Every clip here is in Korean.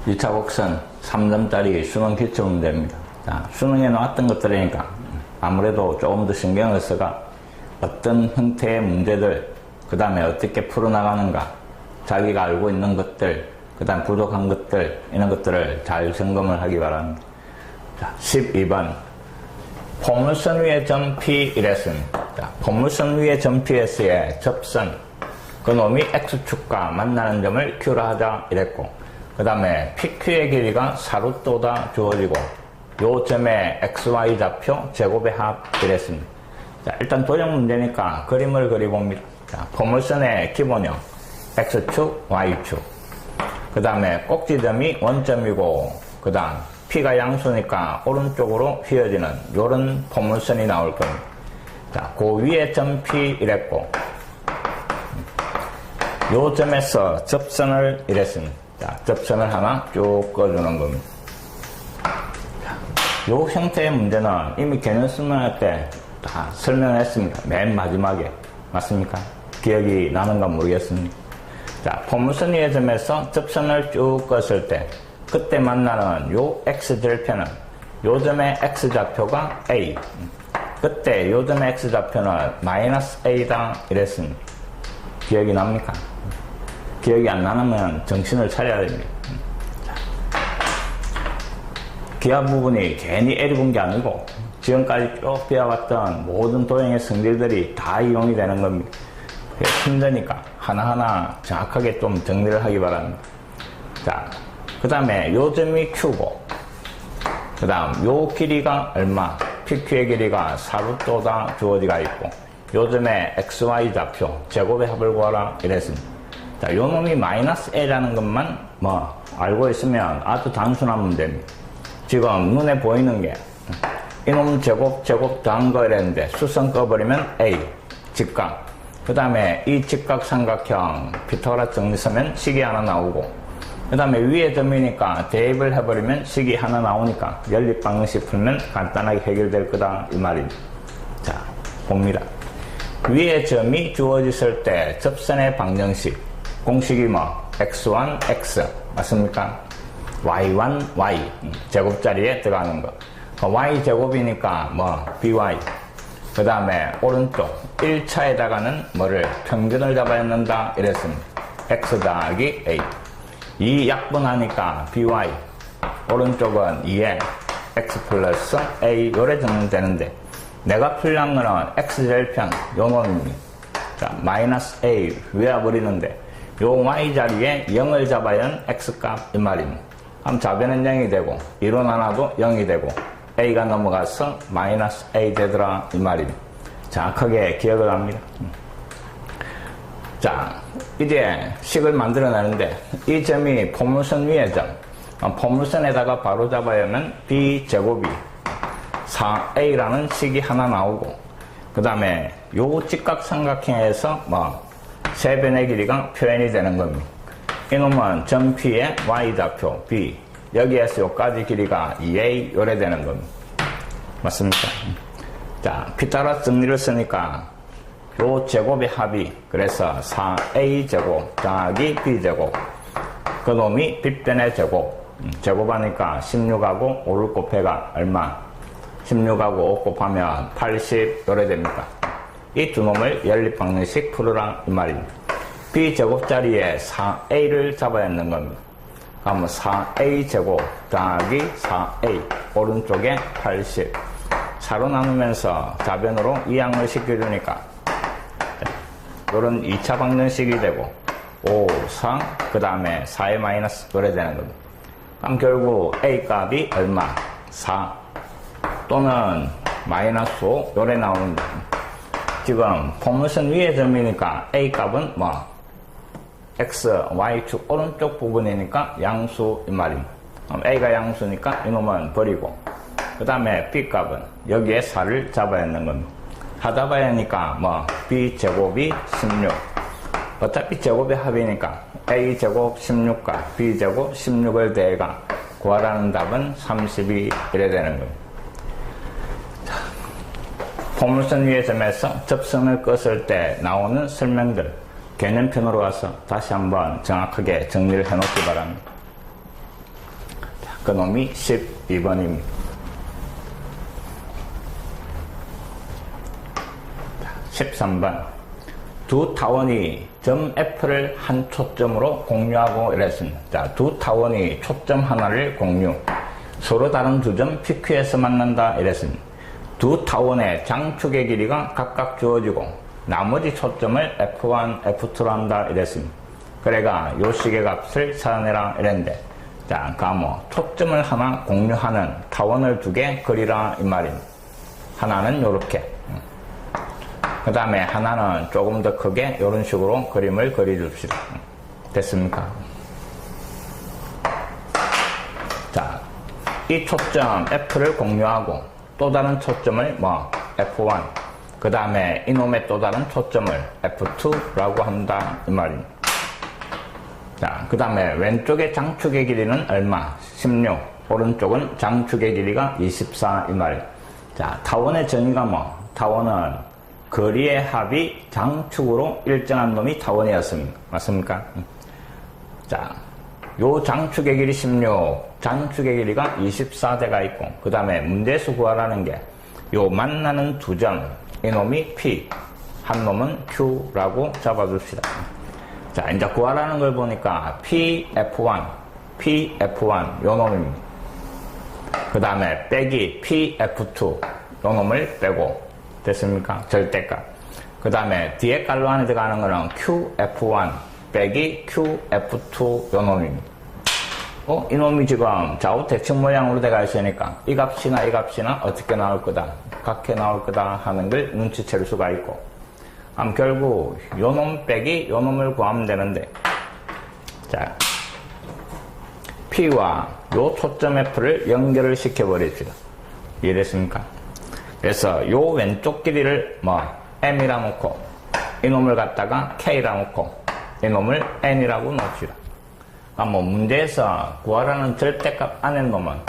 2차 곡선 3점짜리 수능 기출문제입니다. 자, 수능에 나왔던 것들이니까 아무래도 조금 더 신경을 써가 어떤 형태의 문제들, 그 다음에 어떻게 풀어나가는가, 자기가 알고 있는 것들, 그 다음 부족한 것들, 이런 것들을 잘 점검을 하기 바랍니다. 자, 12번. 포물선 위의 점 P 이랬습니다. 자, 포물선 위의 점 P에서의 접선, 그놈이 X축과 만나는 점을 Q라 하자 이랬고, 그 다음에 PQ의 길이가 사루또다 주어지고, 요 점의 XY 좌표 제곱의 합 이랬습니다. 자, 일단 도형 문제니까 그림을 그려봅니다. 자, 포물선의 기본형 X축, Y축, 그 다음에 꼭지점이 원점이고, 그 다음 P가 양수니까 오른쪽으로 휘어지는 요런 포물선이 나올 겁니다. 자, 그 위에 점 P 이랬고, 요 점에서 접선을 이랬습니다. 자, 접선을 하나 쭉 꺼주는 겁니다. 자, 요 형태의 문제는 이미 개념 설명할 때 다 설명을 했습니다. 맨 마지막에. 맞습니까? 기억이 나는가 모르겠습니다. 자, 포물선 위의 점에서 접선을 쭉 껐을 때 그때 만나는 요 X절편은 요 점의 X좌표가 A, 그때 요 점의 X좌표는 마이너스 A다 이랬습니다. 기억이 납니까? 기억이 안 나면 정신을 차려야 됩니다. 기하 부분이 괜히 L이 본 게 아니고 지금까지 쭉 배워왔던 모든 도형의 성질들이 다 이용이 되는 겁니다. 힘드니까 하나하나 정확하게 좀 정리를 하기 바랍니다. 자, 그 다음에 요 점이 Q고, 그 다음 요 길이가 얼마, PQ의 길이가 사루또다 주어지가 있고, 요 점의 XY 좌표 제곱의 합을 구하라 이랬습니다. 자, 요 놈이 마이너스 A라는 것만 뭐 알고 있으면 아주 단순한 문제입니다. 지금 눈에 보이는 게 이놈 제곱 더한 거 이랬는데 수성 꺼버리면 A 직각, 그 다음에 이 직각삼각형 피타고라스 정리서면 식이 하나 나오고, 그 다음에 위에 점이니까 대입을 해버리면 식이 하나 나오니까 연립방정식 풀면 간단하게 해결될 거다 이 말입니다. 자, 봅니다. 위에 점이 주어졌을 때 접선의 방정식 공식이 뭐 x1 x 맞습니까? y1 y 제곱자리에 들어가는 거, y 제곱이니까 뭐 by, 그 다음에 오른쪽 1차에다가는 뭐를 평균을 잡아야 한다 이랬습니다. x 더하기 a, 이 약분하니까 by, 오른쪽은 2에 x 플러스 a 요래 정리되는데, 내가 풀려는 거는 x절편 요 놈입니다. 자, 마이너스 a 외워버리는데 요 y 자리에 0을 잡아야 하는 x값 이 말입니다. 그럼 좌변은 0이 되고 1로 나눠도 0이 되고 a가 넘어가서 마이너스 a 되더라 이 말입니다. 정확하게 기억을 합니다. 자, 이제 식을 만들어내는데 이 점이 포물선 위의 점, 포물선에다가 바로 잡아야 하면 b제곱이 4a라는 식이 하나 나오고, 그 다음에 요 직각삼각형에서 뭐 세변의 길이가 표현이 되는 겁니다. 이놈은 점 P의 y좌표 b, 여기에서 요까지 길이가 2a 요래 되는 겁니다. 맞습니까? 자, 피타고라스 정리를 쓰니까 요 제곱의 합이 그래서 4a 제곱 더하기 b 제곱, 그 놈이 빗변의 제곱, 제곱하니까 16하고 5를 곱해가 얼마? 16하고 5 곱하면 80 요래 됩니다. 이 두 놈을 연립방정식 풀으라 이 말입니다. b제곱자리에 4a를 잡아야 하는 겁니다. 그러면 4a 제곱 더하기 4a 오른쪽에 80 4로 나누면서 좌변으로 이항을 시켜주니까 이런 2차 방정식이 되고 5, 4, 그 다음에 4의 마이너스 요래 되는 겁니다. 그럼 결국 a 값이 얼마? 4 또는 마이너스 5 요래 나오는 겁니다. 지금 포물선 위의 점이니까 a 값은 뭐 x, y축 오른쪽 부분이니까 양수 이 말입니다. a가 양수니까 이놈은 버리고, 그 다음에 b 값은 여기에 4를 잡아야 하는 겁니다. 하잡아야 하니까 뭐 b제곱이 16, 어차피 제곱의 합이니까 a제곱 16과 b제곱 16을 대가 구하라는 답은 32 이래 되는 겁니다. 포물선 위의 점에서 접선을 껐을 때 나오는 설명들 개념편으로 가서 다시 한번 정확하게 정리를 해놓기 바랍니다. 그놈이 12번입니다. 13번. 두 타원이 점 F를 한 초점으로 공유하고 이랬습니다. 자, 두 타원이 초점 하나를 공유. 서로 다른 두 점 PQ에서 만난다 이랬습니다. 두 타원의 장축의 길이가 각각 주어지고 나머지 초점을 F1, F2로 한다 이랬습니다. 그래가 요 식의 값을 찾아내라 이랬는데, 자, 초점을 하나 공유하는 타원을 두 개 그리라 이 말입니다. 하나는 요렇게, 그 다음에 하나는 조금 더 크게 이런 식으로 그림을 그려줍시다. 됐습니까? 자, 이 초점 F를 공유하고 또 다른 초점을 F1, 그 다음에 이놈의 또 다른 초점을 F2라고 한다 이 말입니다. 자, 그 다음에 왼쪽의 장축의 길이는 얼마? 16. 오른쪽은 장축의 길이가 24 이 말입니다. 자, 타원의 정의가 타원은 거리의 합이 장축으로 일정한 놈이 타원이었습니다. 맞습니까? 자, 요 장축의 길이 16, 장축의 길이가 24대가 있고, 그 다음에 문제에서 구하라는 게 요 만나는 두 점, 이놈이 P, 한 놈은 Q라고 잡아줍시다. 자, 이제 구하라는 걸 보니까 PF1, PF1 요 놈입니다. 그 다음에 빼기 PF2 요 놈을 빼고, 됐습니까? 절대값. 그 다음에 뒤에 깔로 안에 들어가는 거는 QF1 빼기 QF2 요 놈입니다. 이놈이 지금 좌우 대칭 모양으로 돼가 있으니까 이 값이나 이 값이나 어떻게 나올 거다, 같게 나올 거다 하는 걸 눈치챌 수가 있고, 결국 요 놈 빼기 요 놈을 구하면 되는데, 자, P와 요 초점 F를 연결을 시켜버립시다. 이해됐습니까? 그래서 요 왼쪽 길이를 M이라 놓고 이놈을 갖다가 K라 놓고 이놈을 N이라고 놓읍시다. 문제에서 구하라는 절대값 안에 놓으면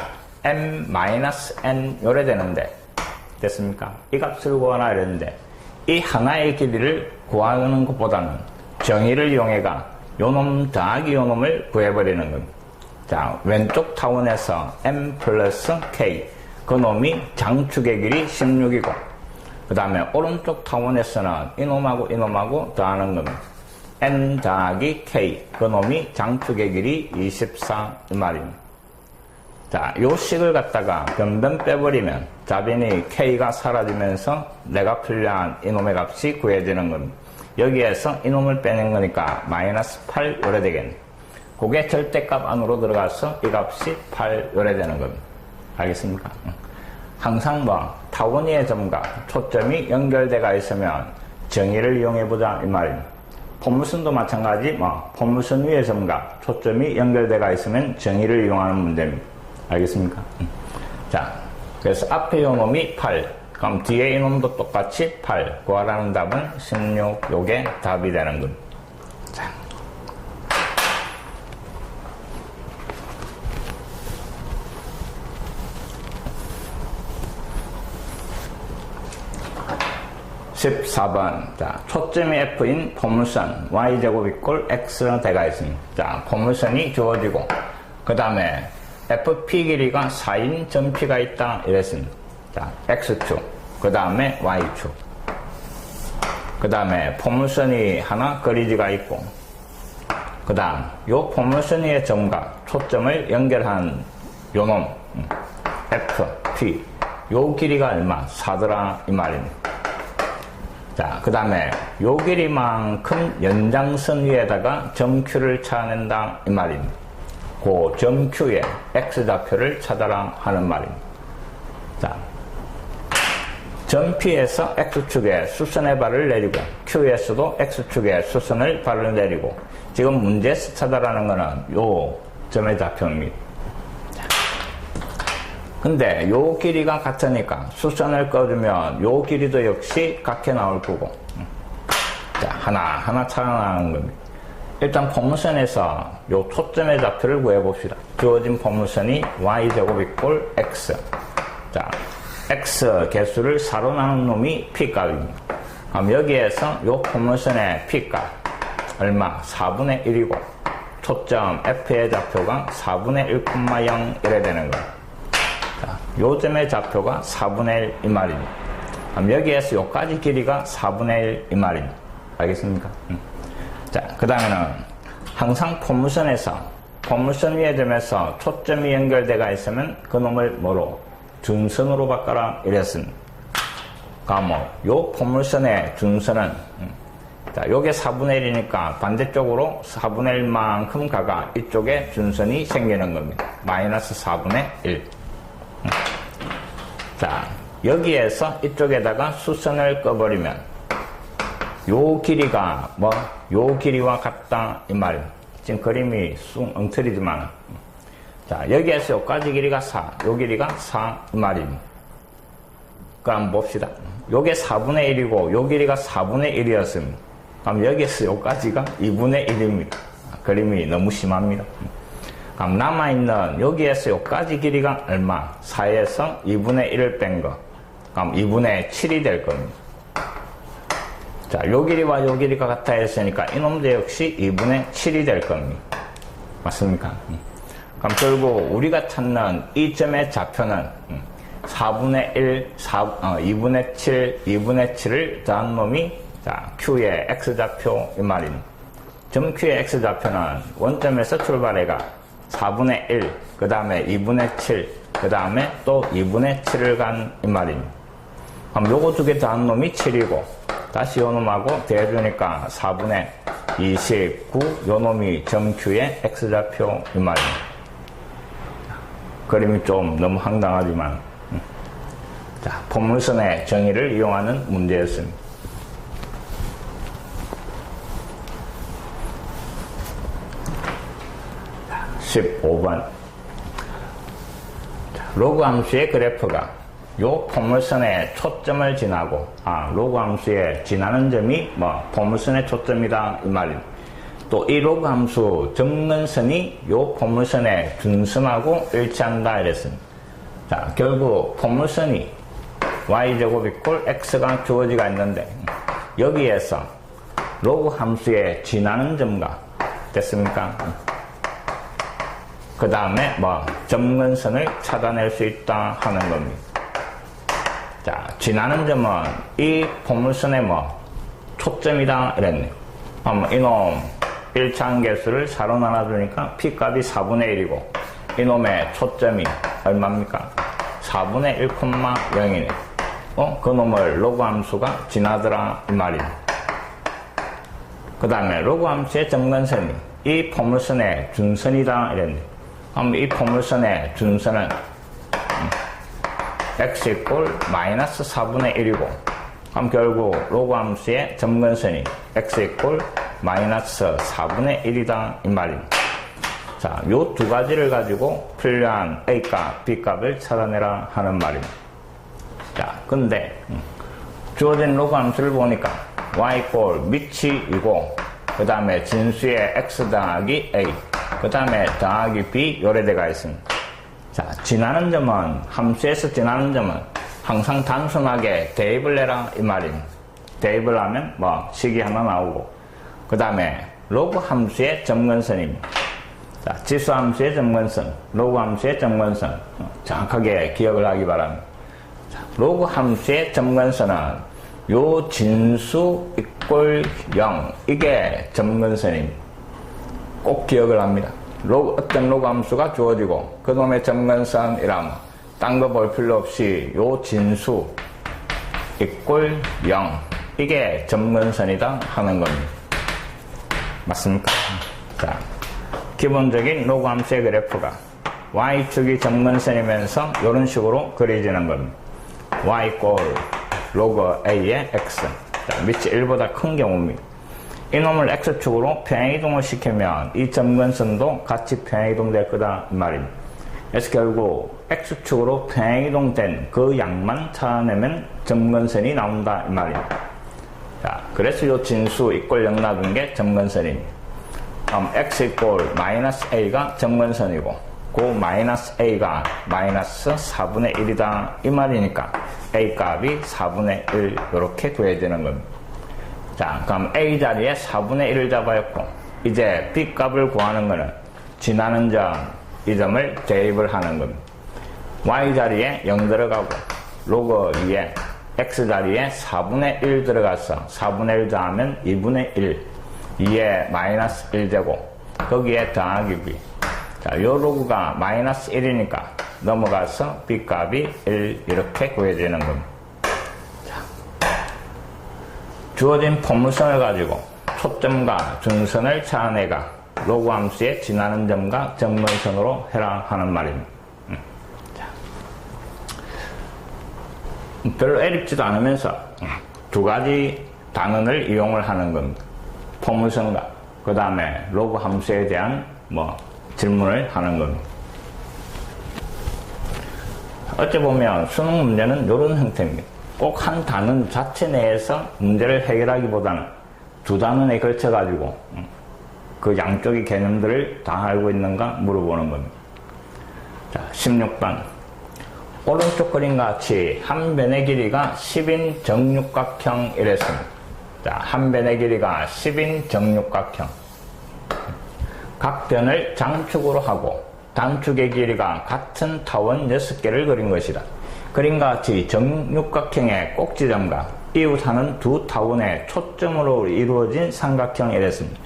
M-N 요래 되는데, 됐습니까? 이 값을 구하라 이랬는데, 이 하나의 길이를 구하는 것보다는 정의를 이용해가 요놈 더하기 요놈을 구해버리는 겁니다. 자, 왼쪽 타원에서 M 플러스 K, 그 놈이 장축의 길이 16이고, 그 다음에 오른쪽 타원에서는 이놈하고 이놈하고 더하는 겁니다. N 더하기 K, 그 놈이 장축의 길이 24 이 말입니다. 자, 요 식을 갖다가 변변 빼버리면 자변이 K가 사라지면서 내가 필요한 이놈의 값이 구해지는 겁니다. 여기에서 이놈을 빼낸 거니까 마이너스 8 요래 되겠네. 그게 절대값 안으로 들어가서 이 값이 8 요래 되는 겁니다. 알겠습니까? 항상 타원위의 점과 초점이 연결돼가 있으면 정의를 이용해보자 이 말입니다. 포물선도 마찬가지 포물선 위의 점과 초점이 연결돼가 있으면 정의를 이용하는 문제입니다. 알겠습니까? 자, 그래서 앞에 요 놈이 8, 그럼 뒤에 이 놈도 똑같이 8 구하라는 답은 16, 요게 답이 되는 겁니다. 자, (14번) 자, 초점이 F인 포물선 Y제곱 이꼴 X로 돼가 있습니다. 자, 포물선이 주어지고, 그 다음에 FP 길이가 4인 점 P가 있다 이랬습니다. 자, X축, 그 다음에 Y축, 그 다음에 포물선이 하나 거리지가 있고, 그 다음 요 포물선 위의 점과 초점을 연결한 요놈 F, P, 요 길이가 얼마? 4더라 이 말입니다. 자, 그 다음에 요 길이만큼 연장선 위에다가 점 Q를 찾아낸다 이 말입니다. 그 점 Q의 X좌표를 찾아라 하는 말입니다. 자, 점 P에서 X축에 수선의 발을 내리고 Q에서도 X축에 수선을 발을 내리고, 지금 문제에서 찾아라는 거는 요 점의 좌표입니다. 근데 요 길이가 같으니까 수선을 꺼주면 요 길이도 역시 같게 나올 거고, 자, 하나하나 찾아나가는 겁니다. 일단 포물선에서 요 초점의 좌표를 구해봅시다. 주어진 포물선이 Y제곱 이꼴 X. 자, X 개수를 4로 나눈 놈이 P값입니다. 그럼 여기에서 요 포물선의 P값 얼마? 4분의 1이고, 초점 F의 좌표가 4분의 1,0 이래 되는 거예요. 자, 요 점의 좌표가 4분의 1 이 말입니다. 그럼 여기에서 요까지 길이가 4분의 1 이 말입니다. 알겠습니까? 자, 그 다음에는 항상 포물선에서 포물선 위의 점에서 초점이 연결되어 있으면 그놈을 뭐로? 준선으로 바꿔라 이랬습니다. 그러니까 요 포물선의 준선은 자, 요게 4분의 1이니까 반대쪽으로 4분의 1만큼 가가 이쪽에 준선이 생기는 겁니다. 마이너스 4분의 1. 자, 여기에서 이쪽에다가 수선을 꺼버리면 요 길이가 요 길이와 같다 이 말입니다. 지금 그림이 쑥 엉터리지만 자, 여기에서 요까지 길이가 4, 요 길이가 4 이 말입니다. 그럼 봅시다. 요게 4분의 1이고 요 길이가 4분의 1이었습니다. 그럼 여기에서 요까지가 2분의 1입니다. 그림이 너무 심합니다. 그럼 남아있는 여기에서 요까지 길이가 얼마? 4에서 2분의 1을 뺀 거. 그럼 2분의 7이 될 겁니다. 자, 요 길이와 요 길이가 같아 했으니까 이놈도 역시 2분의 7이 될 겁니다. 맞습니까? 그럼 결국 우리가 찾는 이 점의 좌표는 4분의 1, 2분의 7, 2분의 7을 더한 놈이 자, Q의 X좌표 이 말입니다. 점 Q의 X좌표는 원점에서 출발해가 4분의 1, 그 다음에 2분의 7, 그 다음에 또 2분의 7을 간 이 말입니다. 그럼 요거 두 개 더한 놈이 7이고 다시 요 놈하고 대해주니까 4분의 29, 요 놈이 점 Q의 X좌표 이 말입니다. 그림이 좀 너무 황당하지만 자, 포물선의 정의를 이용하는 문제였습니다. 15번 로그 함수의 그래프가 요 포물선의 초점을 지나고 로그 함수의 지나는 점이 포물선의 초점이다 이 말입니다. 또 이 로그 함수 점근선이 요 포물선의 준선하고 일치한다 이랬습니다. 자, 결국 포물선이 y제곱 이꼴 x가 주어지가 있는데 여기에서 로그 함수의 지나는 점과 됐습니까? 그 다음에 점근선을 찾아낼 수 있다 하는 겁니다. 자, 지나는 점은 이 포물선의 초점이다 이랬네요. 이놈 1차항 개수를 4로 나눠주니까 p값이 4분의 1이고 이놈의 초점이 얼마입니까? 4분의 1,0이네. 그놈을 로그 함수가 지나더라 이 말입니다. 그 다음에 로그 함수의 점근선이 이 포물선의 준선이다 이랬네요. 이 포물선의 준선은 x 이꼴 마이너스 4분의 1이고 그럼 결국 로그 함수의 점근선이 x 이꼴 마이너스 4분의 1이다 이 말입니다. 자, 요 두 가지를 가지고 필요한 a값, b값을 찾아내라 하는 말입니다. 자, 근데 주어진 로그 함수를 보니까 y 이꼴 미치이고 그 다음에 진수의 x 더하기 a 그 다음에 더하기 b 요래대가 있습니다. 자, 지나는 점은 함수에서 지나는 점은 항상 단순하게 대입을 해라 이 말입니다. 대입을 하면 식이 하나 나오고 그 다음에 로그 함수의 점근선입니다. 자, 지수 함수의 점근선, 로그 함수의 점근선 정확하게 기억을 하기 바랍니다. 자, 로그 함수의 점근선은 요 진수 이꼴 0 이게 점근선입니다. 꼭 기억을 합니다. 어떤 로그 함수가 주어지고 그놈의 점근선이라면 딴 거 볼 필요 없이 요 진수 이꼴 0 이게 점근선이다 하는 겁니다. 맞습니까? 자, 기본적인 로그 함수의 그래프가 y축이 점근선이면서 이런 식으로 그려지는 겁니다. y 이꼴 로그 a의 x 자, 밑이 1보다 큰 경우입니다. 이놈을 x축으로 평행이동을 시키면 이 점근선도 같이 평행이동될 거다 이 말입니다. 그래서 결국 x축으로 평행이동된 그 양만 찾아내면 점근선이 나온다 이 말입니다. 자, 그래서 이 진수 이꼴 0 놔둔 게 점근선입니다. 그럼 x 이꼴 마이너스 a가 점근선이고 그 마이너스 a가 마이너스 4분의 1이다 이 말이니까 a 값이 4분의 1 이렇게 구해지는 겁니다. 자, 그럼 a 자리에 4분의 1을 잡아였고 이제 B값을 구하는 거는 지나는 점, 이 점을 대입을 하는 겁니다. Y자리에 0 들어가고 로그 2에 X자리에 4분의 1 들어가서 4분의 1 더하면 2분의 1 2에 마이너스 1제곱 거기에 더하기 B. 자, 요 로그가 마이너스 1이니까 넘어가서 B값이 1 이렇게 구해지는 겁니다. 자, 주어진 포물선을 가지고 초점과 중선을 찾아내가 로그 함수에 지나는 점과 점근선으로 해라 하는 말입니다. 자, 별로 어렵지도 않으면서 두 가지 단원을 이용을 하는 겁니다. 포물선과 그 다음에 로그 함수에 대한 질문을 하는 겁니다. 어찌 보면 수능 문제는 이런 형태입니다. 꼭 한 단원 자체 내에서 문제를 해결하기보다는 두 단원에 걸쳐 가지고 그 양쪽의 개념들을 다 알고 있는가 물어보는 겁니다. 자, 16번. 오른쪽 그림과 같이 한 변의 길이가 10인 정육각형 이랬습니다. 자, 한 변의 길이가 10인 정육각형. 각 변을 장축으로 하고 단축의 길이가 같은 타원 6개를 그린 것이다. 그림과 같이 정육각형의 꼭지점과 이웃하는 두 타원의 초점으로 이루어진 삼각형이 이랬습니다.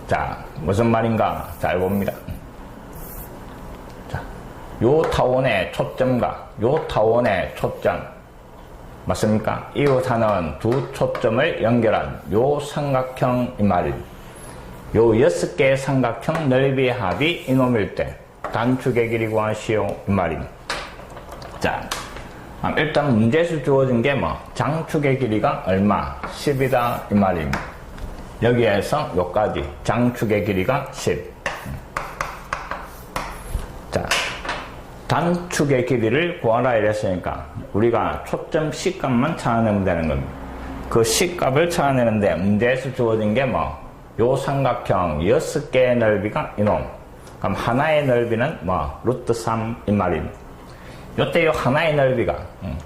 자, 무슨 말인가 잘 봅니다. 자, 요 타원의 초점과 요 타원의 초점 맞습니까? 이웃하는 두 초점을 연결한 요 삼각형 이 말입니다. 요 6개의 삼각형 넓이의 합이 이놈일 때 단축의 길이 구하시오 이 말입니다. 자, 일단 문제에서 주어진 게 장축의 길이가 얼마? 10이다 이 말입니다. 여기에서 요까지 장축의 길이가 10. 자, 단축의 길이를 구하라 이랬으니까 우리가 초점 C값만 찾아내면 되는 겁니다. 그 C값을 찾아내는데 문제에서 주어진 게 요 삼각형 6개의 넓이가 이놈. 그럼 하나의 넓이는 루트 3 이 말입니다. 요때 요 하나의 넓이가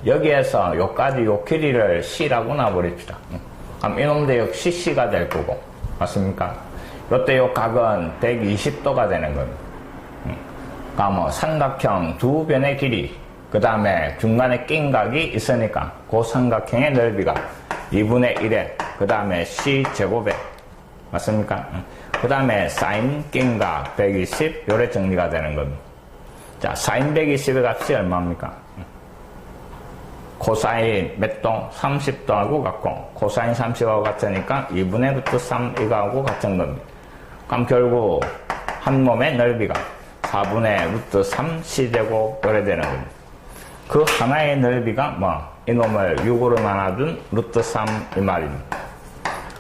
여기에서 요까지 요 길이를 C라고 놔버립시다. 그럼 이놈도 역시 C가 될 거고 맞습니까? 요때 요 각은 120도가 되는 겁니다. 그러니까 삼각형 두 변의 길이 그 다음에 중간에 낀 각이 있으니까 그 삼각형의 넓이가 2분의 1에 그 다음에 C제곱에 맞습니까? 그 다음에 사인 낀 각 120 요래 정리가 되는 겁니다. 자, 사인 120의 값이 얼마입니까? 코사인 몇 도? 30도하고 같고 코사인 30하고 같으니까 2분의 루트 3 이거하고 같은 겁니다. 그럼 결국 한 몸의 넓이가 4분의 루트 3 C제곱 요래 되는 겁니다. 그 하나의 넓이가 이놈을 6으로 나눠준 루트 3 이 말입니다.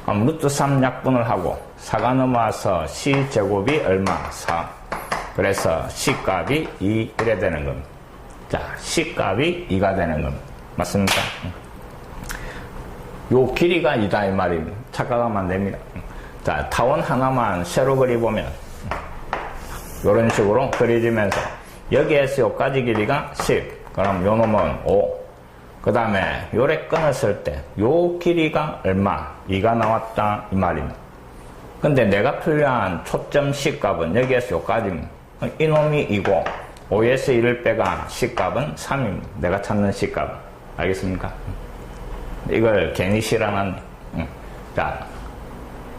그럼 루트 3 약분을 하고 4가 넘어와서 C제곱이 얼마? 4. 그래서 C값이 2 이래 되는 겁니다. 자, C값이 2가 되는 겁니다. 맞습니까? 요 길이가 2다 이 말입니다. 착각하면 안 됩니다. 자, 타원 하나만 세로 그려보면 요런 식으로 그려지면서 여기에서 요까지 길이가 10. 그럼 요 놈은 5. 그 다음에 요래 끊었을 때 요 길이가 얼마? 2가 나왔다 이 말입니다. 근데 내가 필요한 초점 C값은 여기에서 요까지입니다. 이놈이 2고 5에서 1을 빼가 C값은 3입니다. 내가 찾는 C값은. 알겠습니까? 이걸 괜히 실현한. 자,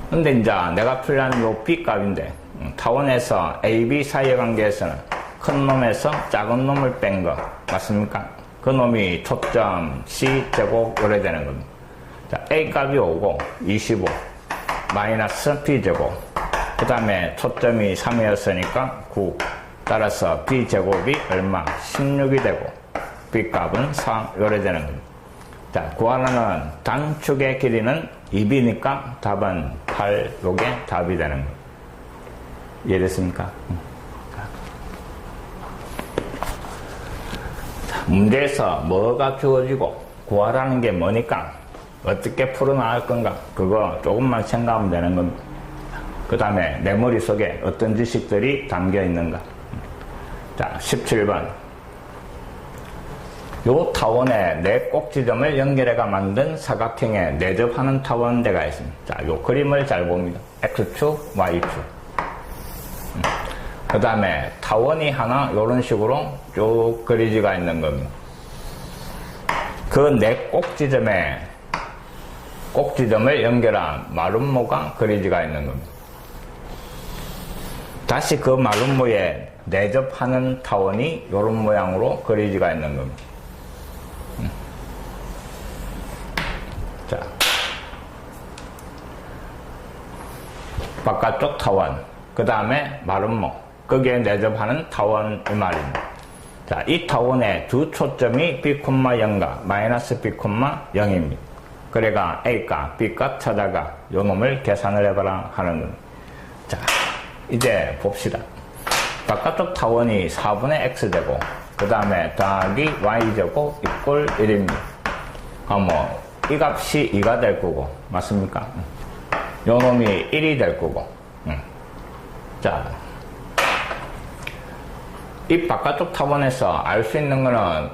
근데 이제 내가 필요한 요 B값인데 타원에서 A, B 사이의 관계에서는 큰 놈에서 작은 놈을 뺀 거 맞습니까? 그 놈이 초점 C제곱 요래 되는 겁니다. 자, A 값이 5고 25 마이너스 B제곱 그 다음에 초점이 3이었으니까 9 따라서 B제곱이 얼마? 16이 되고 B값은 4 요래 되는 겁니다. 자, 구하라는 단축의 길이는 2B니까 답은 8 요게 답이 되는 겁니다. 이해됐습니까? 문제에서 뭐가 주어지고 구하라는 게 뭐니까 어떻게 풀어나갈 건가 그거 조금만 생각하면 되는 겁니다. 그 다음에 내 머릿속에 어떤 지식들이 담겨 있는가. 자, 17번 요 타원의 네 꼭지점을 연결해가 만든 사각형에 내접하는 타원대가 있습니다. 자, 요 그림을 잘 봅니다. X축, Y축. 그 다음에 타원이 하나 요런 식으로 쭉 그리지가 있는 겁니다. 그 네 꼭지점을 연결한 마름모가 그리지가 있는 겁니다. 다시 그 마름모에 내접하는 타원이 요런 모양으로 그리지가 있는 겁니다. 자, 바깥쪽 타원, 그 다음에 마름모, 거기에 내접하는 타원 이 말입니다. 자, 이 타원의 두 초점이 B,0과 마이너스 B,0입니다. 그래가 A값, B값 찾아가 요 놈을 계산을 해봐라 하는 겁니다. 자, 이제 봅시다. 바깥쪽 타원이 4분의 X제곱, 그 다음에 더하기 Y제곱 이꼴 1입니다. 이 값이 2가 될 거고, 맞습니까? 요 놈이 1이 될 거고. 자, 이 바깥쪽 타원에서 알 수 있는 거는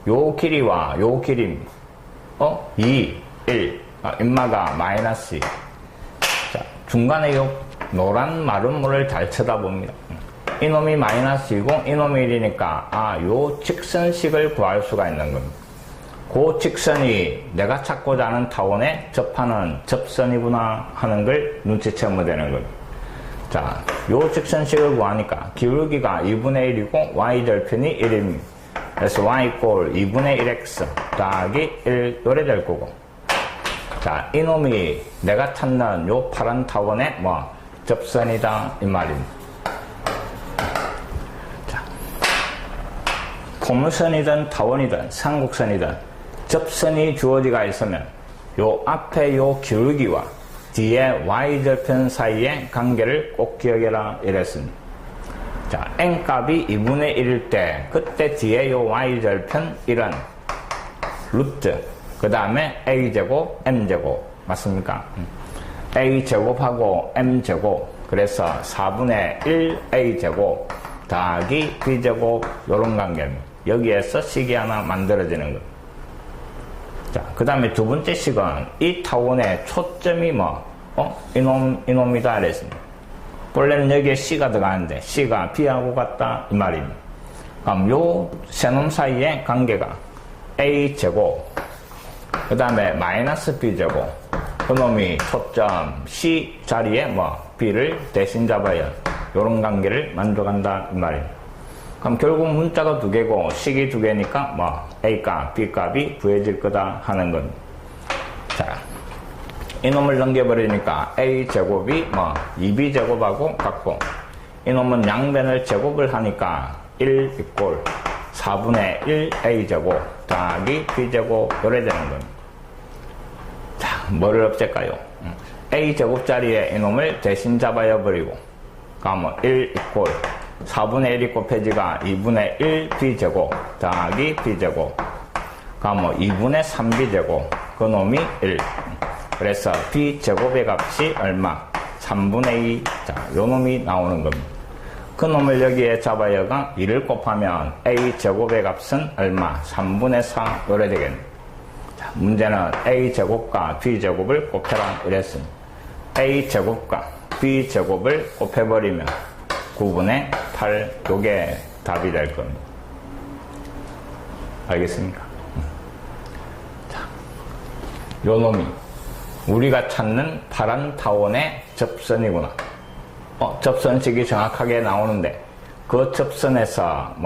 요 길이와 요 길이입니다. 2, 1. 인마가 마이너스 2. 자, 중간에 요 노란 마름모를 잘 쳐다봅니다. 이놈이 마이너스 2고 이놈이 1이니까 요 직선식을 구할 수가 있는 겁니다. 그 직선이 내가 찾고자 하는 타원에 접하는 접선이구나 하는 걸 눈치채면 되는 겁니다. 자, 요 직선식을 구하니까 기울기가 2분의 1이고 y절편이 1입니다. 그래서 y 이꼴 2분의 1x 더하기 1 요래 될 거고. 자, 이놈이 내가 찾는 요 파란 타원의 접선이다 이 말입니다. 자, 포물선이든 타원이든 삼국선이든 접선이 주어지가 있으면 요 앞에 요 기울기와 뒤에 y절편 사이의 관계를 꼭 기억해라 이랬습니다. 자, n값이 2분의 1일 때 그때 뒤에 요 y절편 1은 루트, 그 다음에 a제곱 m제곱 맞습니까? a제곱하고 m제곱, 그래서 4분의 1 a제곱 더하기 b제곱 요런 관계입니다. 여기에서 식이 하나 만들어지는 것. 자, 그 다음에 두 번째 식은 이 타원의 초점이 이놈이다 이랬습니다. 원래는 여기에 C가 들어가는데 C가 B하고 같다 이 말입니다. 그럼 요 세 놈 사이의 관계가 A제곱, 그 다음에 마이너스 B제곱, 그 놈이 초점 C 자리에 B를 대신 잡아야 요런 관계를 만들어간다 이 말입니다. 그럼 결국 문자가 두 개고 식이 두 개니까 A값, B값이 구해질 거다 하는 겁니다. 자, 이놈을 넘겨버리니까 A제곱이 2B제곱하고 같고, 이놈은 양변을 제곱을 하니까 1 이꼴 4분의 1 A제곱 더하기 B제곱 요래 되는 겁니다. 자, 뭐를 없앨까요? A제곱 자리에 이놈을 대신 잡아야 버리고, 그러면 1 이꼴 4분의 1이 곱해지가 2분의 1 B제곱 더하기 B제곱, 그러면 2분의 3B제곱, 그 놈이 1. 그래서 B제곱의 값이 얼마? 3분의 2. 자, 요 놈이 나오는 겁니다. 그 놈을 여기에 잡아야가 2를 곱하면 A제곱의 값은 얼마? 3분의 4 요래 되겠네. 자, 문제는 A제곱과 B제곱을 곱해라 이랬습니다. A제곱과 B제곱을 곱해버리면 9분의 8 요게 답이 될 겁니다. 알겠습니까? 자, 요 놈이 우리가 찾는 파란 타원의 접선이구나. 접선식이 정확하게 나오는데 그 접선에서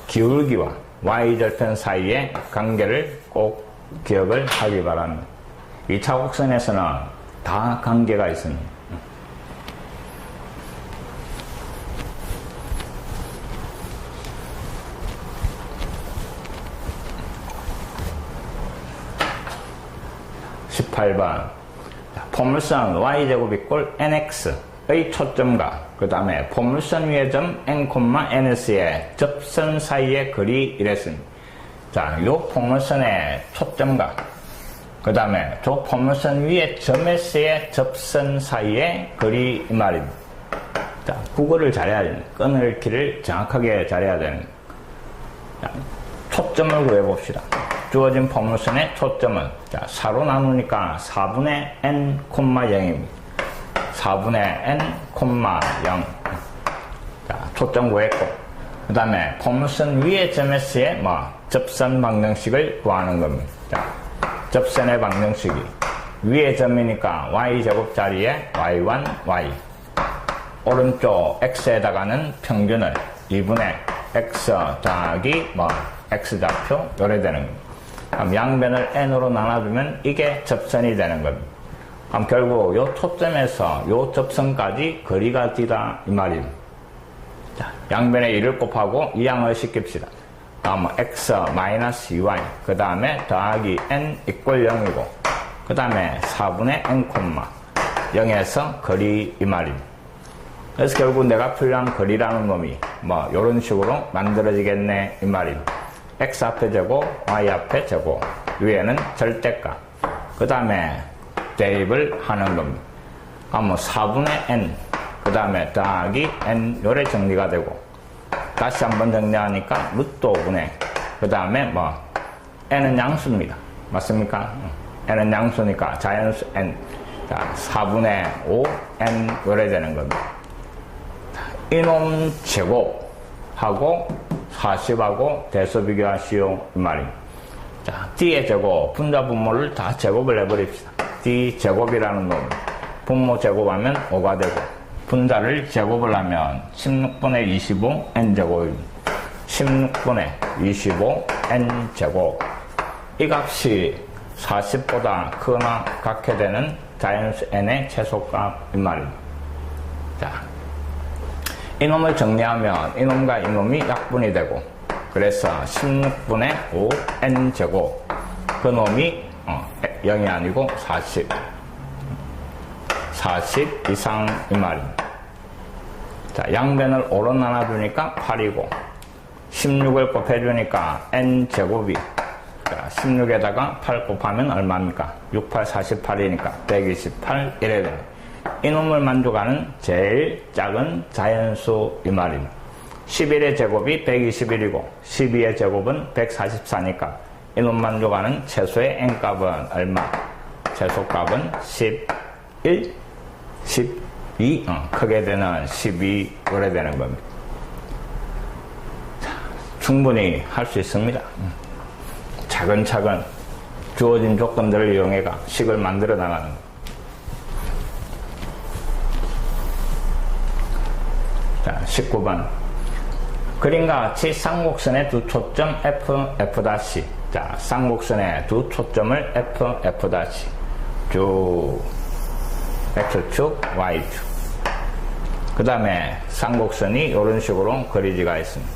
기울기와 y절편 사이의 관계를 꼭 기억을 하기 바랍니다. 이 차곡선에서는 다 관계가 있습니다. 포물선 y제곱 이꼴 nx의 초점과 그 다음에 포물선 위의 점 n, ns의 접선 사이의 거리 이랬습니다. 자, 요 포물선의 초점과 그 다음에 저 포물선 위의 점에서의 접선 사이의 거리 이 말입니다. 자, 국어를 잘해야 됩니다. 끊을기를 정확하게 잘해야 되는. 자, 초점을 구해봅시다. 주어진 포물선의 초점은, 자, 4로 나누니까 4분의 n, 0입니다. 4분의 n, 0. 자, 초점 구했고, 그 다음에 포물선 위의 점에서의 접선 방정식을 구하는 겁니다. 자, 접선의 방정식이 위의 점이니까 y제곱 자리에 y1, y. 오른쪽 x에다가는 평균을 2분의 x 더하기 x좌표 요래 되는 겁니다. 그럼 양변을 n으로 나눠주면 이게 접선이 되는 겁니다. 그럼 결국 요 초점에서 요 접선까지 거리가 뒤다 이 말입니다. 자, 양변에 2를 곱하고 이항을 시킵시다. 다음 x 마이너스 2y 그 다음에 더하기 n 이꼴 0이고 그 다음에 4분의 n, 0에서 거리 이 말입니다. 그래서 결국 내가 필요한 거리라는 놈이 요런 식으로 만들어지겠네 이 말입니다. x 앞에 제곱, y 앞에 제곱, 위에는 절대값. 그 다음에 대입을 하는 겁니다. 그럼 4분의 n, 그 다음에 더하기 n 요래 정리가 되고 다시 한번 정리하니까 루트 5분의 그 다음에 n은 양수입니다. 맞습니까? n은 양수니까 자연수 n. 자, 4분의 5 n 요래 되는 겁니다. 이놈 제곱하고 40하고 대수 비교하시오 이 말입니다. 자, d의 제곱, 분자 분모를 다 제곱을 해버립시다. d 제곱이라는 놈 분모 제곱하면 5가 되고 분자를 제곱을 하면 16분의 25 n제곱입니다. 16분의 25 n제곱 이 값이 40보다 크거나 같게 되는 자연수 n의 최소값 이 말입니다. 자, 이놈을 정리하면 이놈과 이놈이 약분이 되고 그래서 16분의 5 n제곱 그 놈이 0이 아니고 40 이상 이 말입니다. 자, 양변을 5로 나눠주니까 8이고 16을 곱해주니까 n제곱이 16에다가 8 곱하면 얼마입니까? 6, 8, 48이니까 128 이래 됩니다. 이놈을 만족하는 제일 작은 자연수 이 말입니다. 11의 제곱이 121이고 12의 제곱은 144니까 이놈 만족하는 최소의 n값은 얼마? 최소값은 11, 12 크게 되는 12 오래 되는 겁니다. 자, 충분히 할 수 있습니다. 차근차근 주어진 조건들을 이용해가 식을 만들어 나가는 겁니다. 자, 19번. 그림과 같이 쌍곡선의 두 초점 F, F'. 자, 쌍곡선의 두 초점을 F, F' 쭉 X축, Y축. 그 다음에 쌍곡선이 이런 식으로 그리지가 있습니다.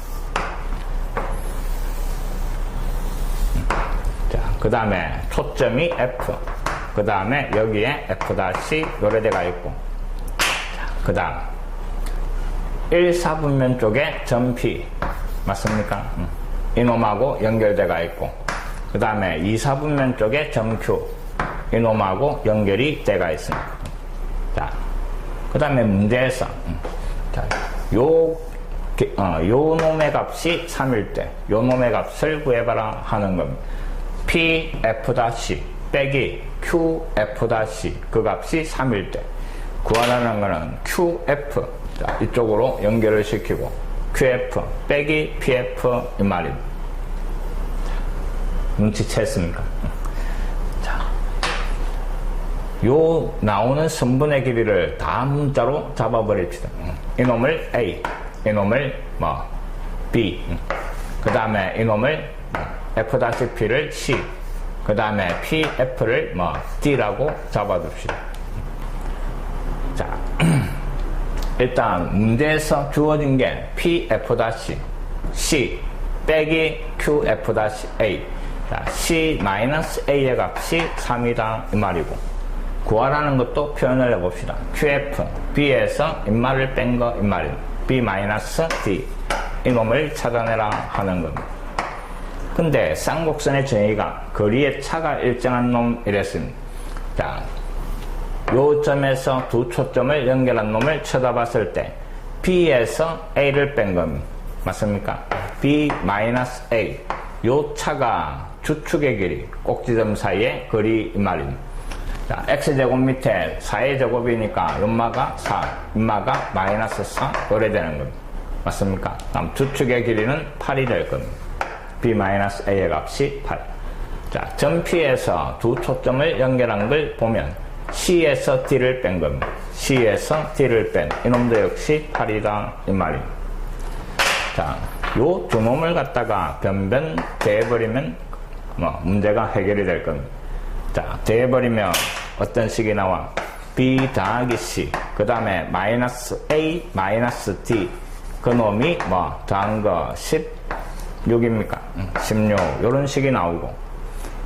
자, 그 다음에 초점이 F. 그 다음에 여기에 F' 요래대가 있고. 자, 그 다음 1,4분면 쪽에 점 P 맞습니까? 이놈하고 연결대가 있고 그 다음에 2,4분면 쪽에 점 Q 이놈하고 연결이 돼가 있습니다. 자, 그 다음에 문제에서 자, 요 놈의 값이 3일 때 요 놈의 값을 구해봐라 하는 겁니다. PF' 빼기 QF' 그 값이 3일 때 구하라는 거는 QF 자, 이쪽으로 연결을 시키고 QF 빼기 PF 이 말입니다. 눈치챘습니까? 자, 요 나오는 선분의 길이를 다 문자로 잡아버립시다. 이놈을 A, 이놈을 B, 그 다음에 이놈을 F'P를 C, 그 다음에 PF를 D라고 잡아둡시다. 자, 일단 문제에서 주어진 게 PF' 빼기 QF' 자, C-A의 값이 3이다 이 말이고 구하라는 것도 표현을 해봅시다. QF B에서 인말을 뺀 거 이 말이에요. B-D 이놈을 찾아내라 하는 겁니다. 근데 쌍곡선의 정의가 거리의 차가 일정한 놈 이랬습니다. 자, 요 점에서 두 초점을 연결한 놈을 쳐다봤을 때 B에서 A를 뺀 겁니다. 맞습니까? B-A 요 차가 주축의 길이, 꼭지점 사이의 거리 이 말입니다. 자, x제곱 밑에 4의 제곱이니까 연마가 4, 인마가 마이너스 4 요래 되는 겁니다. 맞습니까? 다음 주축의 길이는 8이 될 겁니다. b-a의 값이 8. 자, 점 P에서 두 초점을 연결한 걸 보면 C에서 D를 뺀 겁니다. C에서 D를 뺀 이놈도 역시 8이다 이 말입니다. 자, 요 두 놈을 갖다가 변변 대해버리면 문제가 해결이 될 겁니다. 자, 대해버리면 어떤 식이 나와? B 더하기 C 그 다음에 마이너스 A 마이너스 D 그 놈이 더한 거 16입니까? 16 요런 식이 나오고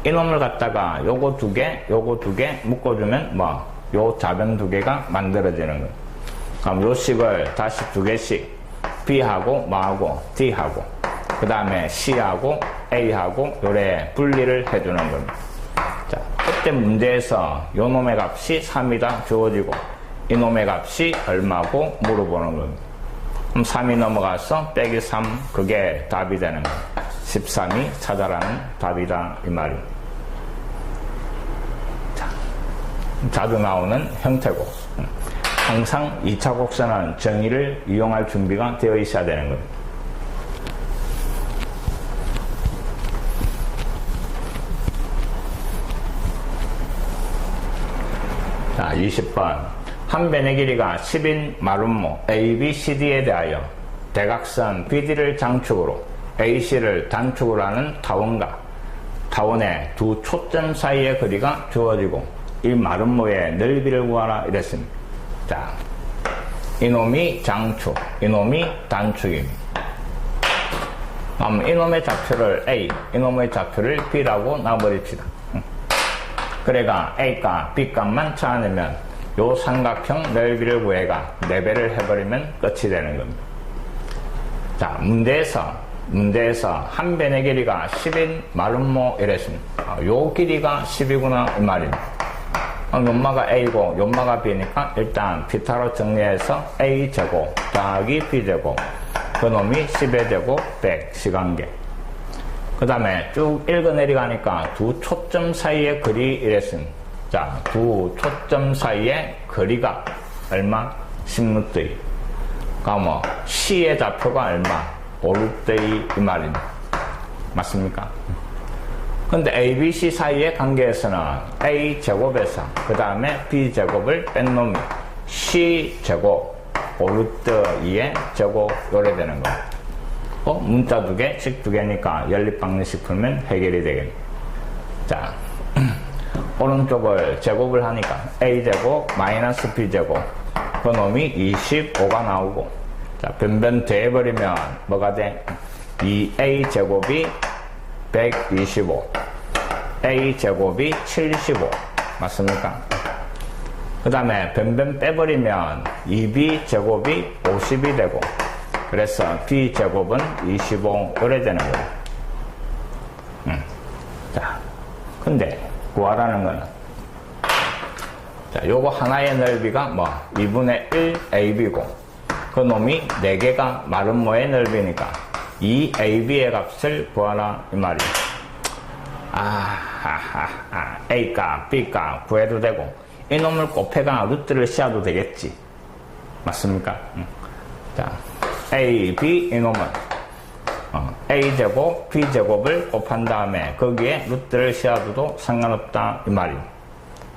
이 놈을 갖다가 요거 두 개 묶어주면 요 자변 두 개가 만들어지는 거예요. 그럼 요 식을 다시 두 개씩 B하고 D하고 그 다음에 C하고 A하고 요래 분리를 해주는 겁니다. 자, 그때 문제에서 요 놈의 값이 3이다 주어지고 이 놈의 값이 얼마고 물어보는 겁니다. 그럼 3이 넘어가서 빼기 3 그게 답이 되는 거예요. 13이 찾아라는 답이다 이 말입니다. 자, 자주 나오는 형태고 항상 2차 곡선은 정의를 이용할 준비가 되어 있어야 되는 겁니다. 자, 20번. 한 변의 길이가 10인 마름모 ABCD에 대하여 대각선 BD를 장축으로 AC를 단축으로 하는 타원과 타원의 두 초점 사이의 거리가 주어지고 이 마름모의 넓이를 구하라 이랬습니다. 자, 이놈이 장축, 이놈이 단축입니다. 이놈의 좌표를 A, 이놈의 좌표를 B라고 놔버립시다. 그래가 A값, B값만 찾아내면 요 삼각형 넓이를 구해가 4배를 해버리면 끝이 되는 겁니다. 자, 문제에서 한 변의 길이가 10인 마름모 이랬습니다. 요 길이가 10이구나 이 말입니다. 연마가 A고 연마가 B니까 일단 피타로 정리해서 A제곱 더하기 B제곱 그놈이 10의 제곱 100 시간계 그 다음에 쭉 읽어내려가니까 두 초점 사이의 거리 이랬습니다. 자, 두 초점 사이의 거리가 얼마? 10루트이. 그럼 C의 좌표가 얼마? 5루트이 이 말입니다. 맞습니까? 근데 ABC 사이의 관계에서는 A제곱에서 그 다음에 B제곱을 뺀 놈이 C제곱 5루트 2의 제곱 요래 되는 거. 문자 두 개, 식 두 개니까 연립방정식 풀면 해결이 되겠네. 자, 오른쪽을 제곱을 하니까 A제곱 마이너스 B제곱 그 놈이 25가 나오고 자, 변변 대해버리면 뭐가 돼? 2A제곱이 125 A제곱이 75 맞습니까? 그 다음에 변변 빼버리면 2B제곱이 50이 되고 그래서 B제곱은 25 요래 되는 거예요. 자, 근데 구하라는 거는 자, 요거 하나의 넓이가 2분의 1 AB고 그 놈이 4개가 마름모의 넓이니까 2AB의 값을 구하라 이 말이에요. A값, B값 구해도 되고 이 놈을 곱해가 루트를 씌워도 되겠지. 맞습니까? 자, A, B 이놈은 A제곱, B제곱을 곱한 다음에 거기에 루트를 씌워도 상관없다 이 말이에요.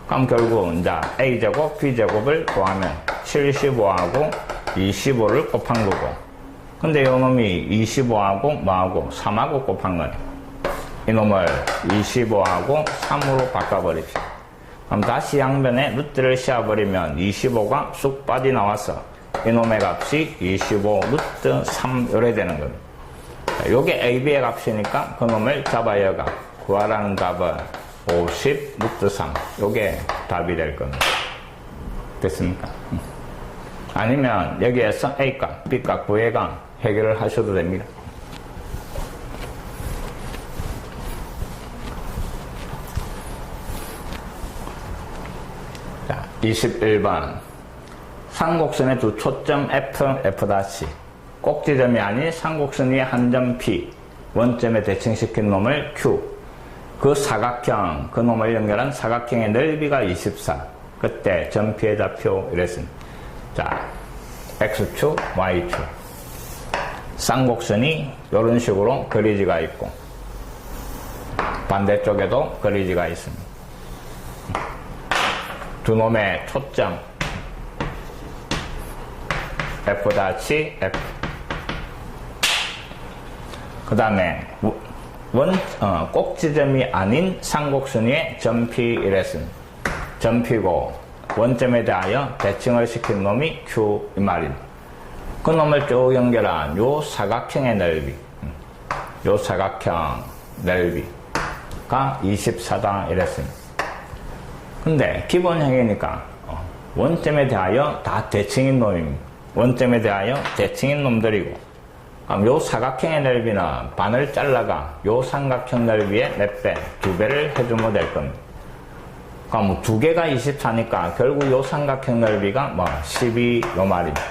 그럼 결국 이제 A제곱, B제곱을 구하면 75하고 25를 곱한 거고 근데 이놈이 25하고 3하고 곱한 거예요. 이놈을 25하고 3으로 바꿔버립시다. 그럼 다시 양변에 루트를 씌워버리면 25가 쑥 빠져나와서 이놈의 값이 25 루트 3 요래 되는 겁니다. 요게 AB의 값이니까 그놈을 잡아야가 구하라는 답은 50 루트 3 요게 답이 될 겁니다. 됐습니까? 아니면 여기에서 A값, B값 구해가 해결을 하셔도 됩니다. 자, 21번 상곡선의 두 초점 F, F' 꼭지점이 아닌 상곡선 위에 한 점 P 원점에 대칭시킨 놈을 Q. 그 사각형, 그 놈을 연결한 사각형의 넓이가 24. 그때 점피의 좌표 이랬습니다. 자, X축, Y축. 쌍곡선이 이런 식으로 그리지가 있고, 반대쪽에도 그리지가 있습니다. 두 놈의 초점, F-F. 그 다음에 꼭지점이 아닌 쌍곡선 위에 점피 이랬습니다. 점피고 원점에 대하여 대칭을 시킨 놈이 Q 이 말입니다. 그 놈을 쭉 연결한 요 사각형의 넓이, 요 사각형 넓이가 24다 이랬습니다. 근데 기본형이니까 원점에 대하여 다 대칭인 놈입니다. 원점에 대하여 대칭인 놈들이고, 그럼 요 사각형의 넓이는 반을 잘라가 요 삼각형 넓이의 몇 배? 2배를 해주면 될 겁니다. 그럼 뭐 2개가 24니까 결국 요 삼각형 넓이가 12 요 말입니다.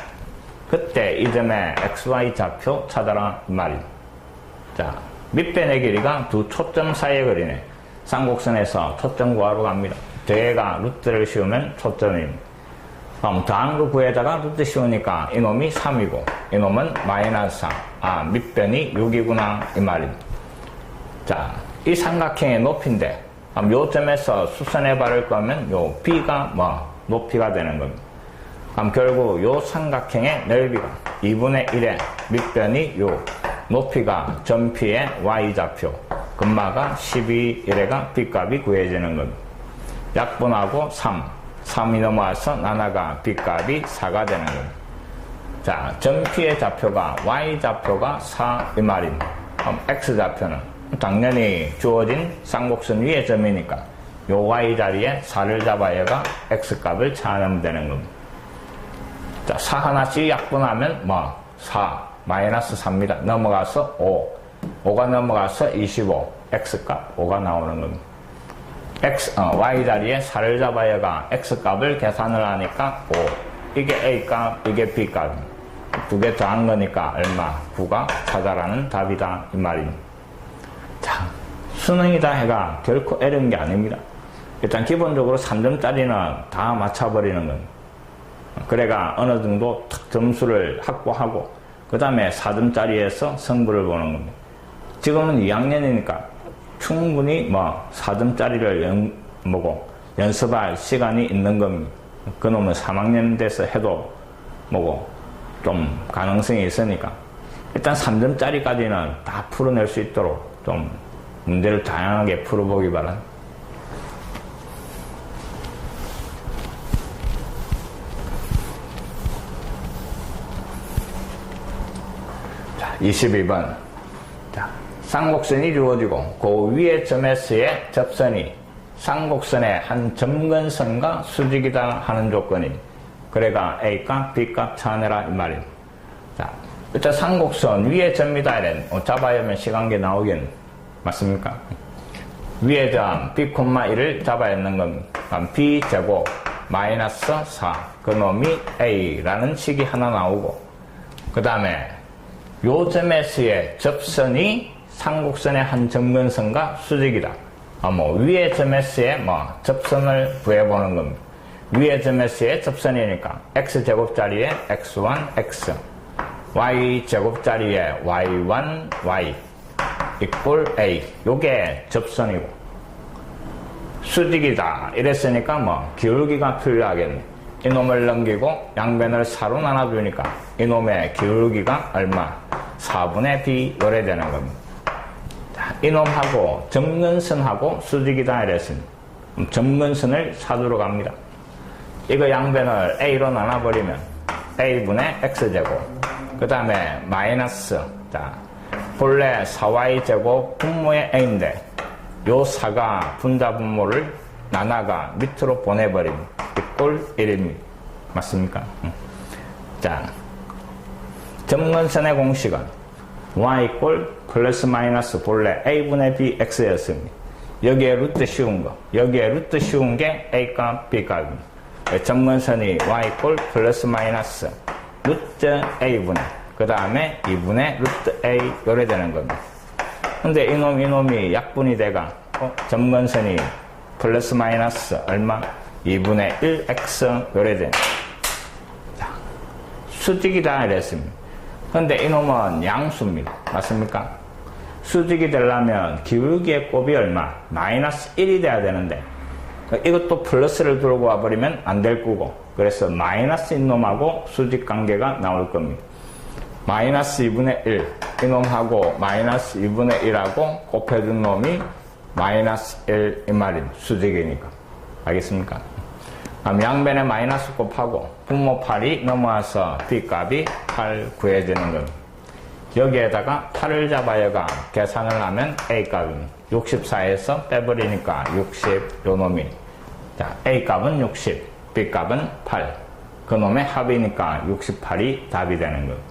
그때 이 점에 XY 좌표 찾아라 이 말입니다. 자, 밑변의 길이가 두 초점 사이에 그리네. 쌍곡선에서 초점 구하러 갑니다. 뒤에가 루트를 씌우면 초점입니다. 그럼 더한 거 구에다가 루트 씌우니까 이놈이 3이고 이놈은 마이너스 3. 밑변이 6이구나 이 말입니다. 자, 이 삼각형의 높이인데 그럼 요 점에서 수선해 바를 거면 요 B가 높이가 되는 겁니다. 그럼 결국 요 삼각형의 넓이가 2분의 1의 밑변이 요 높이가 점피의 Y좌표, 금마가 12, 1회가 B값이 구해지는 겁니다. 약분하고 3이 넘어와서 나나가 B값이 4가 되는 겁니다. 자, 점피의 좌표가 Y좌표가 4 이 말입니다. 그럼 X좌표는 당연히 주어진 쌍곡선 위의 점이니까 요 Y 자리에 4를 잡아야가 X값을 찾으면 되는 겁니다. 자, 4 하나씩 약분하면 4, 마이너스 3입니다. 넘어가서 5가 넘어가서 25, X값 5가 나오는 겁니다. Y 자리에 4를 잡아야가 X값을 계산을 하니까 5. 이게 A값, 이게 B값. 두 개 더한 거니까 얼마? 9가 찾아라는 답이다 이 말입니다. 자, 수능이다 해가 결코 어려운 게 아닙니다. 일단 기본적으로 3점짜리는 다 맞춰버리는 겁니다. 그래가 어느 정도 점수를 확보하고 그 다음에 4점짜리에서 승부를 보는 겁니다. 지금은 2학년이니까 충분히 4점짜리를 연습할 시간이 있는 겁니다. 그놈은 3학년 돼서 해도 좀 가능성이 있으니까 일단 3점짜리까지는 다 풀어낼 수 있도록 좀 문제를 다양하게 풀어보기 바랍니다. 자, 22번. 자, 쌍곡선이 이루어지고 그 위의 점에서의 접선이 쌍곡선의 한 점근선과 수직이다 하는 조건이 그래가 A값, B값 찾아내라 이 말입니다. 자, 일단 쌍곡선 위의 점이다 이런 잡아야 하면 시간계 나오겠네. 맞습니까? 위의 점 B,1을 잡아야 하는 겁니다. 그럼 B제곱 마이너스 4 그놈이 A라는 식이 하나 나오고 그 다음에 요 점에서의 접선이 쌍곡선의 한 점근선과 수직이다. 위의 점에서의 접선을 구해보는 겁니다. 위의 점에서의 접선이니까 X제곱자리에 X1, X Y제곱자리에 Y1, Y 이꼴 A 요게 접선이고 수직이다 이랬으니까 기울기가 필요하겠네. 이놈을 넘기고 양변을 4로 나눠주니까 이놈의 기울기가 얼마? 4분의 B 요래 되는 겁니다. 자, 이놈하고 점근선하고 수직이다 이랬습니다. 점근선을 찾으러 갑니다. 이거 양변을 A로 나눠버리면 A분의 X제곱 그 다음에 마이너스 자 본래 4y제곱 분모의 A인데 요 4가 분자 분모를 나나가 밑으로 보내버립니다. 이꼴 1입니다. 맞습니까? 자, 점근선의 공식은 y 플러스 마이너스 본래 a분의 b x였습니다. 여기에 루트 씌운 거, 여기에 루트 씌운 게 a값, b값입니다. 점근선이 y 플러스 마이너스 루트 a분의 그 다음에 2분의 루트 a 요래 되는 겁니다. 근데 이놈이 약분이 돼가, 점근선이 플러스 마이너스 얼마? 2분의 1x 요래 되네. 수직이다 이랬습니다. 근데 이놈은 양수입니다. 맞습니까? 수직이 되려면 기울기의 곱이 얼마? 마이너스 1이 돼야 되는데 이것도 플러스를 들고 와버리면 안 될 거고, 그래서 마이너스인 놈하고 수직 관계가 나올 겁니다. 마이너스 2분의 1 이놈하고 마이너스 2분의 1하고 곱해준 놈이 마이너스 1 이 말입니다. 수직이니까. 알겠습니까? 그럼 양변에 마이너스 곱하고 분모 8이 넘어와서 B값이 8 구해지는 겁니다. 여기에다가 8을 잡아여가 계산을 하면 A값입니다. 64에서 빼버리니까 60 요놈이. 자, A값은 60, B값은 8. 그놈의 합이니까 68이 답이 되는 겁니다.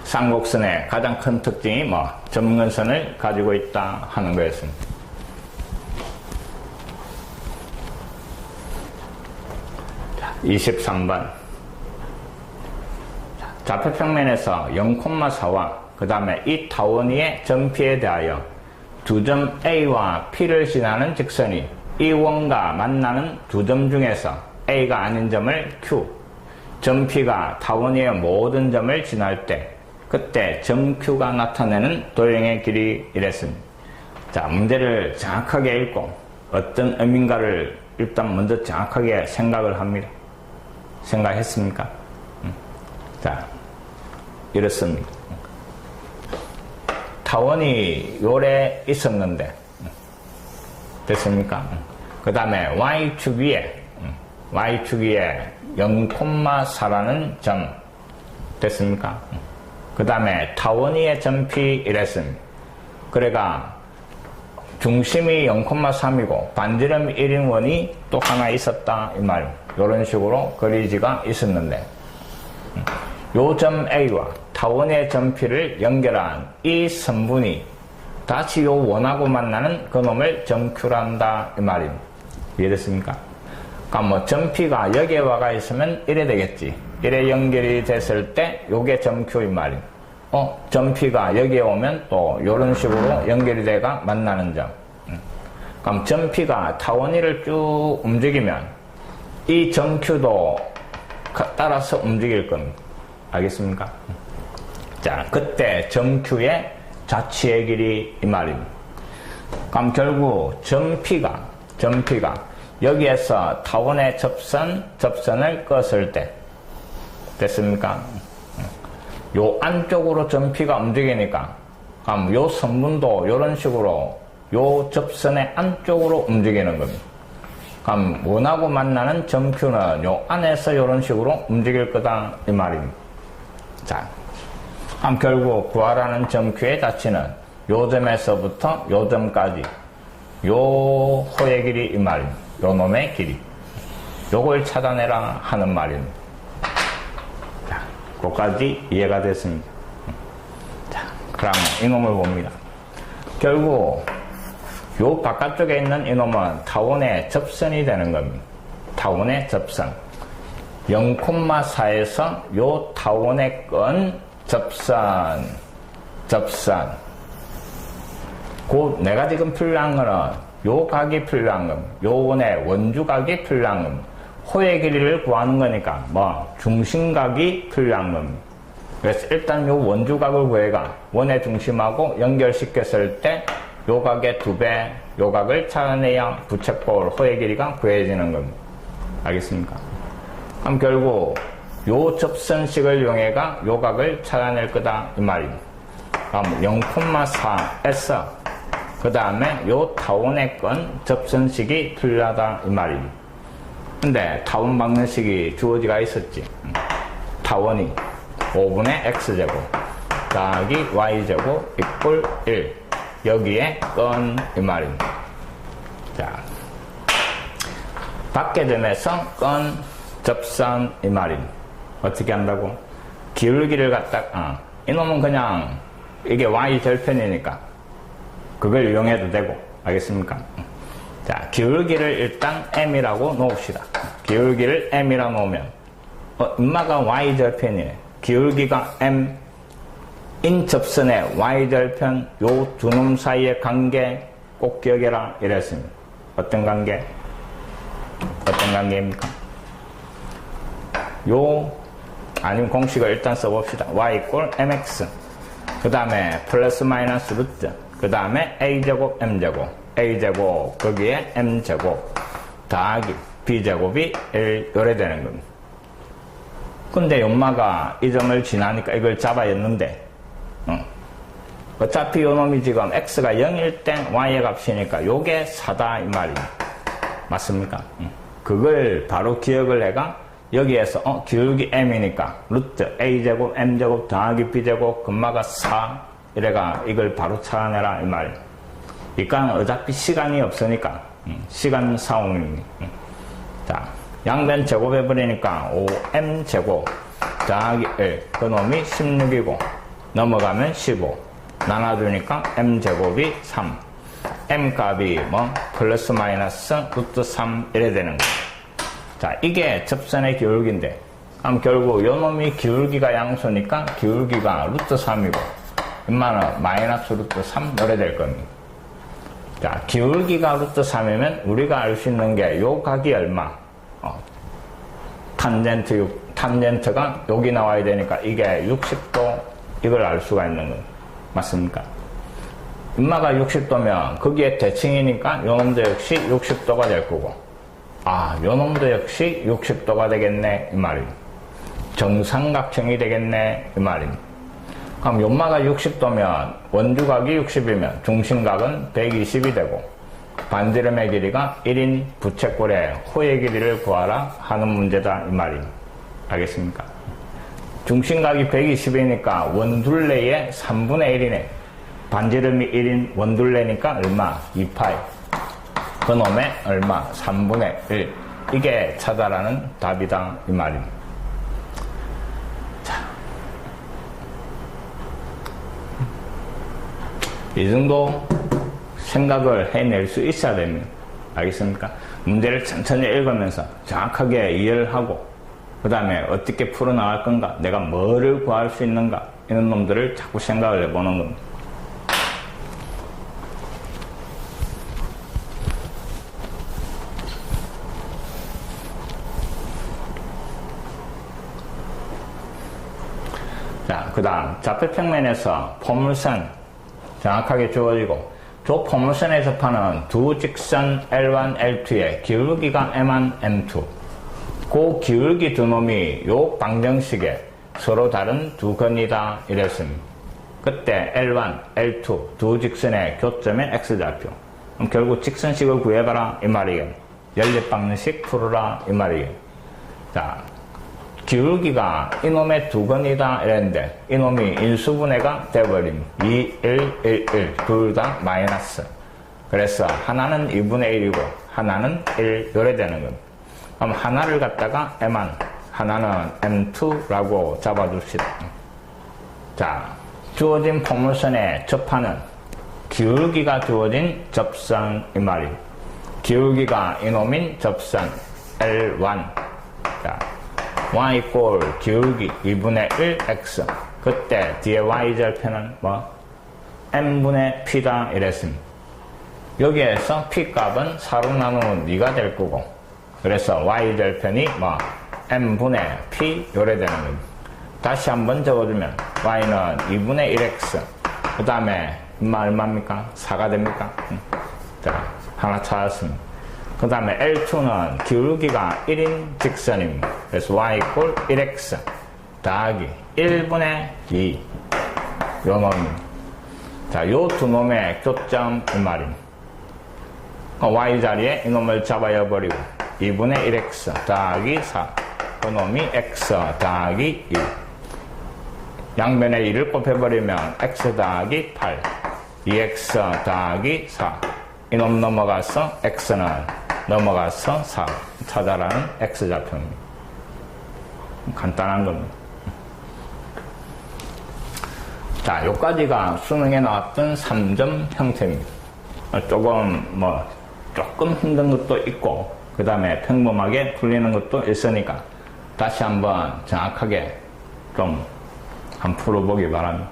쌍곡선의 가장 큰 특징이 점근선을 가지고 있다 하는 거였습니다. 자, 23번. 좌표평면에서 0,4와 그 다음에 이 타원이의 점피에 대하여 두 점 A와 P를 지나는 직선이 이 원과 만나는 두 점 중에서 A가 아닌 점을 Q, 점 P가 타원이의 모든 점을 지날 때 그때 점 Q가 나타내는 도형의 길이 이랬습니다. 자, 문제를 정확하게 읽고 어떤 의미인가를 일단 먼저 정확하게 생각을 합니다. 생각했습니까? 자, 이렇습니다. 타원이 요래 있었는데 됐습니까? 그 다음에 Y축 위에 0,4라는 점 됐습니까? 그 다음에 타원이의 점피 이랬습니다. 그래가 중심이 0,3이고 반지름 1인 원이 또 하나 있었다 이 말입니다. 이런 식으로 그리지가 있었는데 요 점 A와 타원의 점피를 연결한 이 선분이 다시 요 원하고 만나는 그놈을 점 Q란다 이 말입니다. 이해됐습니까? 그러니까 점피가 여기에 와가 있으면 이래 되겠지. 이래 연결이 됐을 때 요게 점 Q 이 말입니다. 점피가 여기에 오면 또 요런 식으로 연결이 돼가 만나는 점. 그럼 점피가 타원이를 쭉 움직이면 이 점 Q도 따라서 움직일 겁니다. 알겠습니까? 자, 그때 점 Q의 좌치의 길이 이 말입니다. 그럼 결국 점 P가 여기에서 타원의 접선을 껐을 때 됐습니까? 요 안쪽으로 점 P가 움직이니까 그럼 요 선분도 요런 식으로 요 접선의 안쪽으로 움직이는 겁니다. 그럼 원하고 만나는 점 Q는 요 안에서 요런 식으로 움직일 거다 이 말입니다. 자, 그럼 결국 구하라는 점 Q의 자치는 요 점에서부터 요 점까지 요 호의 길이 이 말입니다. 요 놈의 길이. 요걸 찾아내라 하는 말입니다. 자, 그까지 이해가 됐습니다. 자, 그러면 이놈을 봅니다. 결국 요 바깥쪽에 있는 이놈은 타원의 접선이 되는 겁니다. 타원의 접선. 0,4에서 요 타원의 건 접선. 곧 내가 지금 필요한 거는 요 각이 필요한 겁니다. 요 원의 원주각이 필요한 겁니다. 호의 길이를 구하는 거니까 중심각이 필요한 겁니다. 그래서 일단 요 원주각을 구해가 원의 중심하고 연결시켰을 때 요 각의 2배 요 각을 찾아내야 부채꼴 호의 길이가 구해지는 겁니다. 알겠습니까? 그럼 결국 요 접선식을 이용해가 요 각을 찾아낼 거다 이 말입니다. 그럼 0,4에서 그 다음에 요 타원의 건 접선식이 필요하다 이 말입니다. 근데 타원 방정식이 주어지가 있었지. 타원이 5분의 x제곱 더하기 y제곱 이꼴 1 여기에 건 이 말입니다. 자, 밖에 점에서 건 접선 이 말입니다. 어떻게 한다고? 기울기를 갖다가 이놈은 그냥 이게 y절편이니까 그걸 이용해도 되고 알겠습니까? 자, 기울기를 일단 m이라고 놓읍시다. 기울기를 m이라고 놓으면 인마가 y절편이네. 기울기가 m 인접선의 y절편 요 두 놈 사이의 관계 꼭 기억해라 이랬습니다. 어떤 관계? 어떤 관계입니까? 아니면 공식을 일단 써봅시다. y equal mx 그 다음에 플러스 마이너스 루트 그 다음에 a제곱 m제곱 a제곱 거기에 m제곱 더하기 b제곱이 1 요래 되는 겁니다. 근데 엄마가 이 점을 지나니까 이걸 잡아야 했는데 어차피 요 놈이 지금 x가 0일 때 y의 값이니까 요게 4다 이 말입니다. 맞습니까? 그걸 바로 기억을 해가 여기에서 기울기 m이니까 루트 a제곱 m제곱 더하기 b제곱 금마가 4 이래가 이걸 바로 찾아내라 이 말이에요. 그러니까 어차피 시간이 없으니까 시간 사용입니다. 자, 양변 제곱해버리니까 5m제곱 더하기 1 그놈이 16이고 넘어가면 15 나눠주니까 m제곱이 3 m값이 플러스 마이너스 루트 3 이래 되는 거예요. 자, 이게 접선의 기울기인데 그럼 결국 요 놈이 기울기가 양수니까 기울기가 루트 3이고 인마는 마이너스 루트 3 이래 될 겁니다. 자, 기울기가 루트 3이면 우리가 알 수 있는 게 요 각이 얼마? 탄젠트가 여기 나와야 되니까 이게 60도 이걸 알 수가 있는 거예요. 맞습니까? 인마가 60도면 거기에 대칭이니까 요 놈도 역시 60도가 될 거고 요 놈도 역시 60도가 되겠네 이 말입니다. 정삼각형이 되겠네 이 말입니다. 그럼 요마가 60도면 원주각이 60이면 중심각은 120이 되고 반지름의 길이가 1인 부채꼴의 호의 길이를 구하라 하는 문제다 이 말입니다. 알겠습니까? 중심각이 120이니까 원둘레의 3분의 1이네. 반지름이 1인 원둘레니까 얼마? 2파이. 그놈의 얼마? 3분의 1. 이게 찾아라는 답이다 이 말입니다. 자, 이 정도 생각을 해낼 수 있어야 됩니다. 알겠습니까? 문제를 천천히 읽으면서 정확하게 이해를 하고 그 다음에 어떻게 풀어나갈 건가, 내가 뭐를 구할 수 있는가, 이런 놈들을 자꾸 생각을 해보는 겁니다. 자, 그 다음 좌표평면에서 포물선 정확하게 주어지고 저 포물선에 접하는 두 직선 L1, L2의 기울기가 M1, M2 그 기울기 두 놈이 요 방정식에 서로 다른 두 근이다 이랬습니다. 그때 L1, L2 두 직선의 교점의 X좌표 그럼 결국 직선식을 구해봐라 이 말이에요. 연립방정식 풀어라 이 말이에요. 자, 기울기가 이놈의 두 근이다 이랬는데 이놈이 인수분해가 돼버림 2, 1, 1, 1 둘 다 마이너스. 그래서 하나는 2분의 1이고 하나는 1 요래 되는 겁니다. 그럼 하나를 갖다가 M1 하나는 M2라고 잡아줍시다. 자, 주어진 포물선에 접하는 기울기가 주어진 접선 이 말이에요. 기울기가 이놈인 접선 L1 자, y equal 기울기 2분의 1 x 그때 뒤에 y절편은 m분의 p다 이랬습니다. 여기에서 p 값은 4로 나누면 2가 될 거고 그래서 y절편이 m분의 p 요래 되는 겁니다. 다시 한번 적어주면 y는 2분의 1x 그 다음에 얼마입니까? 4가 됩니까? 자, 하나 찾았습니다. 그 다음에 L2는 기울기가 1인 직선입니다. 그래서 y equal 1x 더하기 1분의 2 요 놈입니다. 자, 요 두 놈의 교점 이 말입니다. y 자리에 이놈을 잡아야 버리고 2분의 1x 더하기 4 그 놈이 x 더하기 2 양변에 2를 곱해버리면 x 더하기 8 2x 더하기 4 이놈 넘어가서 x는 넘어가서 4 찾아라는 x좌표입니다. 간단한 겁니다. 자, 요까지가 수능에 나왔던 3점 형태입니다. 조금 힘든 것도 있고 그 다음에 평범하게 풀리는 것도 있으니까 다시 한번 정확하게 좀 한번 풀어보기 바랍니다.